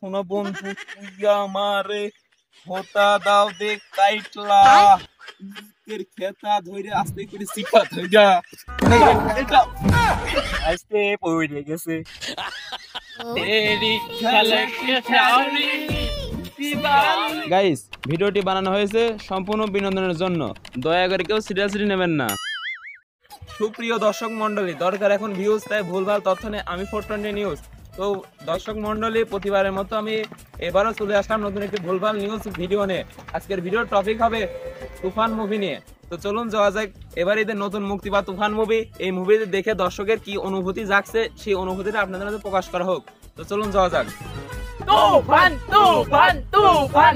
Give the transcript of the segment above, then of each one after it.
শোনো বন্ধু তুই আমারে হোতা দাও দে কাইটলা এর খেতা ধইরে আস্তে করে সিপা ধইরা এটা আস্তে পড়ে গেছে তেরি খেলে খেলারি গাইস ভিডিওটি বানানো হয়েছে সম্পূর্ণ বিনোদনের জন্য দয়া করে কেউ সিরিয়াসলি নেবেন না। সুপ্রিয় দর্শক মন্ডলী, দরকার এখন ভিউজ, তাই ভুলভাল তথ্য নিয়ে আমি 420 নিউজ। তো দর্শক মন্ডলী, প্রতিবারের মতো আমি এবারও চলে আসলাম নতুন একটি ভুলভাল নিউজ ভিডিও নিয়ে। আজকের ভিডিওর টপিক হবে তুফান মুভি নিয়ে। তো চলুন যাওয়া যাক এবার ঈদের নতুন মুক্তি বা তুফান মুভি, এই মুভিতে দেখে দর্শকের কি অনুভূতি জাগছে সেই অনুভূতিটা আপনাদের মধ্যে প্রকাশ করা হোক। তো চলুন যাওয়া যাক। তুফান তুফান তুফান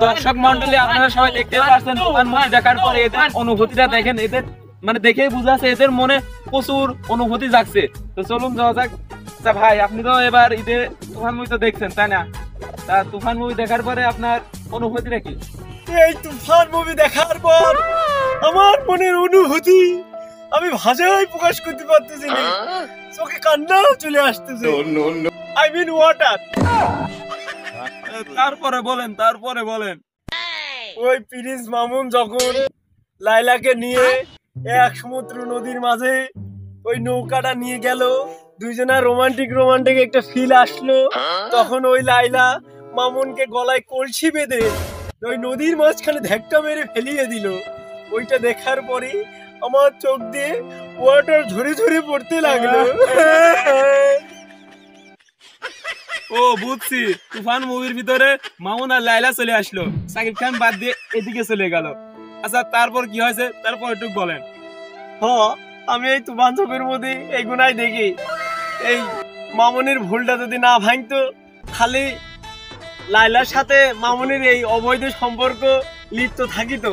দর্শক মন্ডলী, আপনারা সবাই দেখতে পাচ্ছেন তুফান মুভি দেখার পরে এদের অনুভূতিটা দেখেন, এদের মানে দেখেই বোঝা যাচ্ছে এদের মনে প্রচুর অনুভূতি জাগছে। তো চলুন যাওয়া যাক। আচ্ছা ভাই, আপনি তো এবার ঈদে তুফান মুভি তো দেখছেন তাই না? তা তুফান মুভি দেখার পরে আপনার অনুভূতিটা কি? এই তুফান মুভি দেখার পর আমার মনের অনুভূতি আমি ভাষায় প্রকাশ করতে পারতেছি না, চোখে কান্নাও চলে আসতেছে। I mean water. তারপরে বলেন। ওই প্রিন্স মামুন যখন লাইলাকে নিয়ে এক সমুদ্র নদীর মাঝে ওই নৌকাটা নিয়ে গেল, দুইজনের রোমান্টিক একটা ফিল আসলো, তখন ওই লাইলা মামুনকে গলায় কলসি বেঁধে ওই নদীর মাঝখানে ধাক্কা মেরে ফেলিয়ে দিল। ওইটা দেখার পরে আমার চোখ দিয়ে ওয়াটার ঝরে ঝরে পড়তে লাগলো। ও বুঝছি, তুফান মুভির ভিতরে মামুন আর লাইলা চলে আসলো, সাকিব খান বাদ দিয়ে এদিকে চলে গেল। আচ্ছা তারপর কি হয়েছে, তারপর একটু বলেন। আমি এই তুফান ছবির মধ্যে এই গুণাই দেখি, এই মামুনের ভুলটা যদি না ভাঙতো, খালি লাইলার সাথে মামুনের এই অবৈধ সম্পর্ক লিপ্ত থাকিত।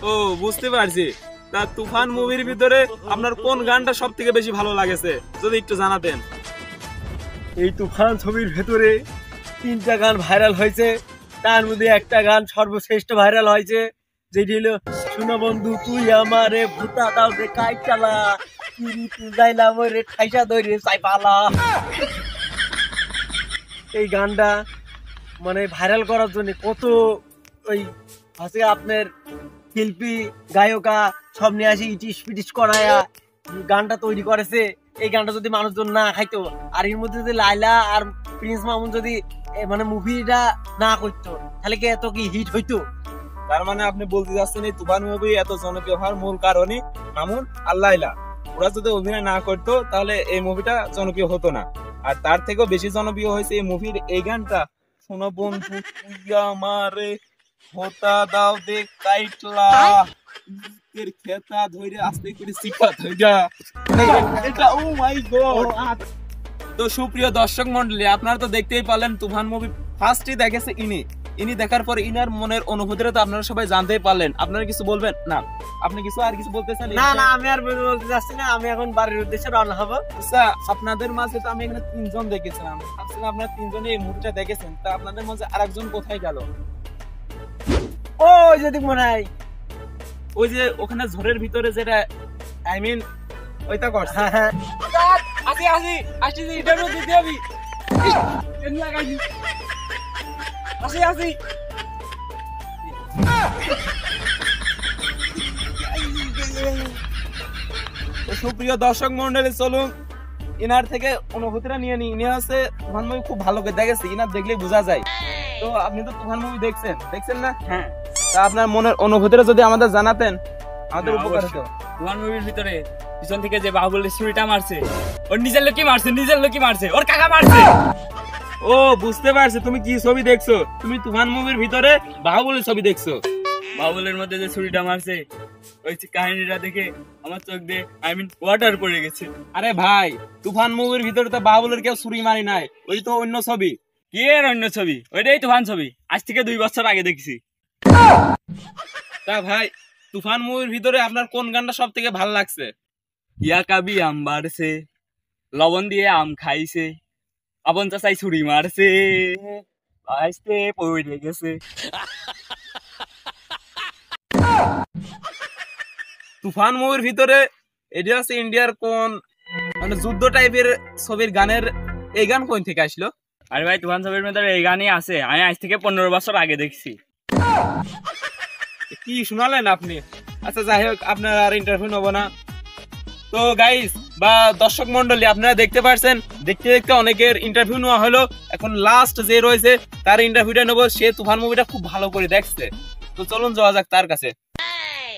ও বুঝতে পারছি। তা তুফান মুভির ভিতরে আপনার কোন গানটা সব থেকে বেশি ভালো লাগেছে যদি একটু জানাতেন। এই তুফান ছবির ভেতরে 3টা গান ভাইরাল হয়েছে, তার মধ্যে একটা গান সর্বশ্রেষ্ঠ ভাইরাল হয়েছে, যেটি হলো শোনো বন্ধু তুই আমারে ভূতা দাও দে কাইটালা তুই যাইলা মরে ঠাইসা ধরে চাইপালা। এই গানটা মানে ভাইরাল করার জন্য কত ওই আছে আপনার শিল্পী গায়কা সব নিয়ে আসি ইটিস পিটিস করায়া গানটা তৈরি করেছে। এই গানটা যদি মানুষজন না খাইতো, আর এর মধ্যে যদি লাইলা আর প্রিন্স মামুন যদি মানে মুভিটা না করতো, তাহলে কি এত কি হিট হইতো? তার মানে আপনি বলতে যাচ্ছেন এই তুফান মুভি এত জনপ্রিয় হওয়ার মূল কারণই মামুন আর লাইলা। ওরা যদি অভিনয় না করতো তাহলে এই মুভিটা জনপ্রিয় হতো না। আর তার থেকেও বেশি জনপ্রিয় হয়েছে এই মুভির এই গানটা, শোনো বন্ধু তুই আমারে হোতা দাও দে কাইটলা এর খেতা ধইরে আস্তে করে সিপা ধইরা এটা। ও মাই গড। তো সুপ্রিয় দর্শক মন্ডলী, আপনারা তো দেখতেই পারলেন তুফান মুভি ফার্স্টই দেখেছে ইনি দেখার পর ইনার মনের অনুভূতিটা তো আপনারা সবাই জানতেই পারলেন। আপনারা কিছু বলবেন না? আপনি কিছু আর কিছু বলতে চান? না আমি আর বলতে যাচ্ছি না, আমি এখন বাড়ির উদ্দেশ্যে রওনা হব। আচ্ছা, আপনাদের মাঝে তো আমি এখানে 3জন দেখেছিলাম, ভাবছিলাম আপনারা 3জনই এই মুভিটা দেখেছেন, তা আপনাদের মাঝে আরেকজন কোথায় গেল? ওই যদি মনে হয় ওই যে ওখানে ঝড়ের ভিতরে যেটা আই মিন ওইটা করছে। হ্যাঁ আসি এটার মধ্যে দিতে হবে। আসি সুপ্রিয় দর্শক মন্ডলী, চলুন ইনার থেকে অনুভূতিটা নিয়ে নি। ইনি হচ্ছে তুফান মুভি খুব ভালো করে দেখেছে, ইনার দেখলেই বোঝা যায়। তো আপনি তো তুফান মুভি দেখছেন না? হ্যাঁ। তা আপনার মনের অনুভূতিটা যদি আমাদের জানাতেন আমাদের উপকার হতো। তুফান মুভির ভিতরে পিছন থেকে যে বাহুবলীর ছুরিটা মারছে, ওর নিজের লোকই মারছে, ওর কাকা মারছে। ও বুঝতে পারছি, তুমি কি ছবি দেখছো? তুমি তুফান মুভির ভিতরে বাহুবলীর ছবি দেখছো। বাহুবলীর মধ্যে যে ছুরিটা মারছে, ওই কাহিনীটা দেখে আমার চোখ দিয়ে ওয়াটার পড়ে গেছে। আরে ভাই, তুফান মুভির ভিতরে তো বাহুবলীর কেউ ছুরি মারি নাই, ওই তো অন্য ছবি। কি এর অন্য ছবি? ওইটাই তুফান ছবি, আজ থেকে 2 বছর আগে দেখছি। তা ভাই, তুফান মুভির ভিতরে আপনার কোন গানটা সব থেকে ভালো লাগছে? ইয়া কাবি আম বাড়ছে, লবণ দিয়ে আম খাইছে, আপন চাচাই ছুরি মারছে, আসতে পড়ে গেছে। তুফান মুভির ভিতরে এটা হচ্ছে ইন্ডিয়ার কোন মানে যুদ্ধ টাইপের ছবির গানের, এই গান কোন থেকে আসলো? আরে ভাই তুফান ছবির মধ্যে এই গানই আছে, আমি আজ থেকে 15 বছর আগে দেখছি। কি শোনালেন আপনি? আচ্ছা যাই হোক, আপনার আর ইন্টারভিউ নেবো না। তো গাইস বা দর্শক মন্ডলী, আপনারা দেখতে পারছেন, দেখতে দেখতে অনেকের ইন্টারভিউ নেওয়া হলো। এখন লাস্ট যে রয়েছে তার ইন্টারভিউটা নেবো। সে তুফান মুভিটা খুব ভালো করে দেখছে, তো চলুন যাওয়া যাক তার কাছে।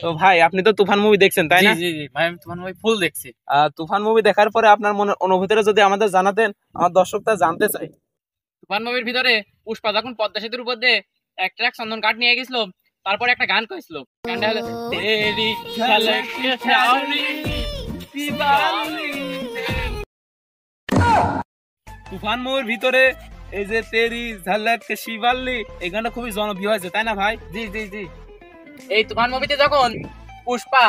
তো ভাই, আপনি তো তুফান মুভি দেখছেন তাই না? জি জি ভাই, আমি তুফান মুভি ফুল দেখছি। তুফান মুভি দেখার পরে আপনার মনের অনুভূতিটা যদি আমাদের জানাতেন, আমার দর্শকরা জানতে চাই। তুফান মুভির ভিতরে পুষ্পা যখন পদ্মা সেতুর উপর দিয়ে এক ট্রাক চন্দন কাঠ নিয়ে গেছিল, তারপরে একটা গান কইছিল, গানটা হলো তেরি ঝলক শ্যাওলি দিবালি। তুফান মুভির ভিতরে এই যে তেরি ঝলক শিবাল্লি, এই গানটা খুবই জনপ্রিয় হয়েছে তাই না ভাই? জি জি জি, এই তুফান মুভিতে যখন পুষ্পা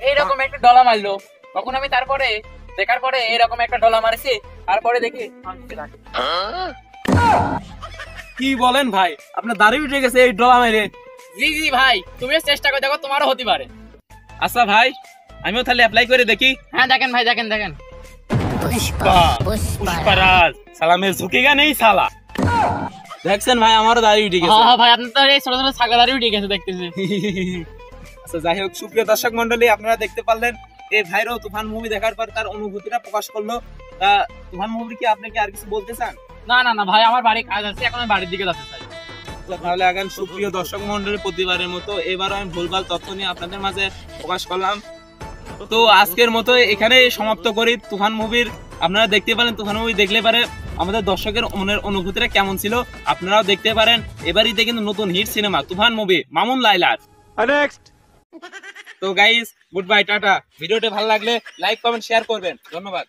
এইরকম একটা ডলা মারলো, তখন আমি তারপরে দেখার পরে এরকম একটা ডলা মারছি, তারপরে দেখি কি বলেন ভাই, আপনার দাড়ি উঠে গেছে এই ড্রামা মেরে? জি জি ভাই, তুমিও চেষ্টা করে দেখো, তোমারও হতে পারে। আচ্ছা ভাই, আমিও তাহলে অ্যাপ্লাই করে দেখি। হ্যাঁ দেখেন ভাই, দেখেন দেখেন। পুষ্পারাজ সালামের ঝুঁকিগা নেই সালা। দেখছেন ভাই, আমারও দাড়ি উঠে গেছে। হ্যাঁ ভাই, আপনার তো এই ছোট ছোট ছাগা দাড়ি উঠে গেছে দেখতেছি। আচ্ছা যাই হোক, সুপ্রিয় দর্শক মন্ডলী, আপনারা দেখতে পারলেন এই ভাইরও তুফান মুভি দেখার পর তার অনুভূতিটা প্রকাশ করলো। তা তুফান মুভি কি আপনি কি আর কিছু বলতে চান? না না না ভাই, আমার বাড়ি কাজ আছে, এখন আমি বাড়ির দিকে যেতে চাই। তাহলে এখন সুপ্রিয় দর্শক মন্ডলী, প্রতিবারের মতো এবারও আমি ভুলভাল তথ্য নিয়ে আপনাদের মাঝে প্রকাশ করলাম। তো আজকের মতো এখানে সমাপ্ত করি তুফান মুভির। আপনারা দেখতে পারেন, তুফান মুভি দেখলে পারে আমাদের দর্শকের মনের অনুভূতিটা কেমন ছিল আপনারাও দেখতে পারেন। এবারই কিন্তু নতুন হিট সিনেমা তুফান মুভি, মামুন লাইলার। তো গাইস, গুড বাই, টাটা। ভিডিওটি ভালো লাগলে লাইক কমেন্ট শেয়ার করবেন। ধন্যবাদ।